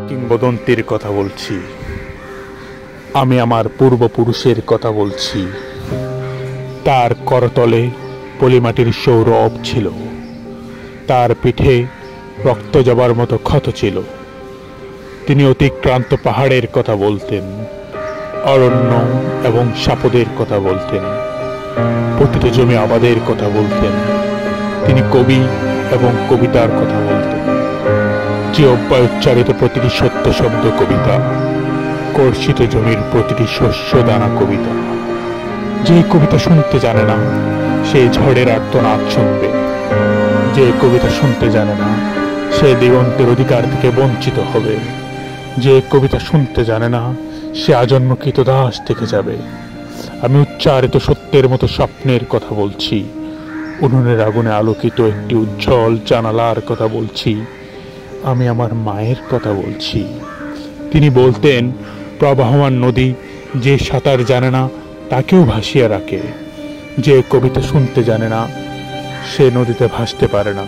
কিংবদন্তির কথা বলছি, আমি আমার পূর্বপুরুষের কথা বলছি। তার করতলে পলিমাটির সৌরভ ছিল, তার পিঠে রক্ত জবার মতো ক্ষত ছিল। তিনি অতিক্রান্ত পাহাড়ের কথা বলতেন, অরণ্য এবং সাপদের কথা বলতেন, পতিত জমি আবাদের কথা বলতেন। তিনি কবি এবং কবিতার কথা বলতেন। যে অব্যয়োচ্চারিত প্রতিটি সত্য শব্দ কবিতা, কর্ষিত জমির প্রতিটি শস্য দানা কবিতা। যে কবিতা শুনতে জানে না, সে ঝড়ের আর্তনাদ শুনবে। যে কবিতা শুনতে জানে না, সে দিগন্তের অধিকার থেকে বঞ্চিত হবে। যে কবিতা শুনতে জানে না, সে আজন্ম কৃতদাস থেকে যাবে। আমি উচ্চারিত সত্যের মতো স্বপ্নের কথা বলছি, উনুনের আগুনে আলোকিত একটি উজ্জ্বল জানালার কথা বলছি। আমি আমার মায়ের কথা বলছি। তিনি বলতেন, প্রবাহমান নদী যে সাঁতার জানে না তাকেও ভাসিয়ে রাখে। যে কবিতা শুনতে জানে না, সে নদীতে ভাসতে পারে না।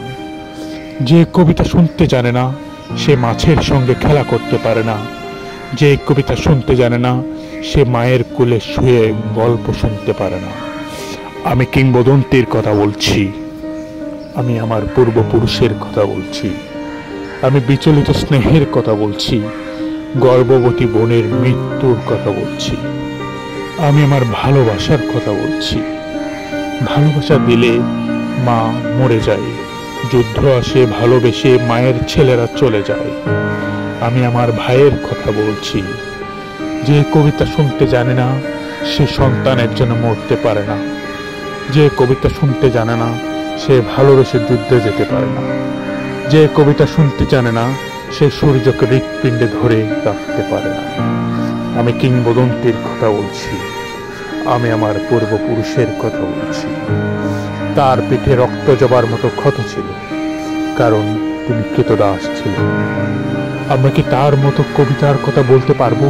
যে কবিতা শুনতে জানে না, সে মাছের সঙ্গে খেলা করতে পারে না। যে কবিতা শুনতে জানে না, সে মায়ের কোলে শুয়ে গল্প শুনতে পারে না। আমি কিংবদন্তির কথা বলছি, আমি আমার পূর্বপুরুষের কথা বলছি। আমি বিচলিত স্নেহের কথা বলছি, গর্ভবতী বোনের মৃত্যুর কথা বলছি। আমি আমার ভালোবাসার কথা বলছি। ভালোবাসা দিলে মা মরে যায়, যুদ্ধ আসে ভালোবেসে মায়ের ছেলেরা চলে যায়। আমি আমার ভাইয়ের কথা বলছি। যে কবিতা শুনতে জানে না, সে সন্তানের জন্য মরতে পারে না। যে কবিতা শুনতে জানে না, সে ভালোবেসে যুদ্ধে যেতে পারে না। যে কবিতা শুনতে জানে না, সে সূর্যকে হৃৎপিণ্ডে ধরে রাখতে পারে না। আমি কিংবদন্তির কথা বলছি, আমি আমার পূর্বপুরুষের কথা বলছি। তার পিঠে রক্ত জবার মতো ক্ষত ছিল, কারণ তিনি কৃতদাস ছিলেন। আমরা কি তার মতো কবিতার কথা বলতে পারবো?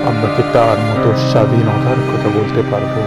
আমরা কি তার মতো স্বাধীনতার কথা বলতে পারবো?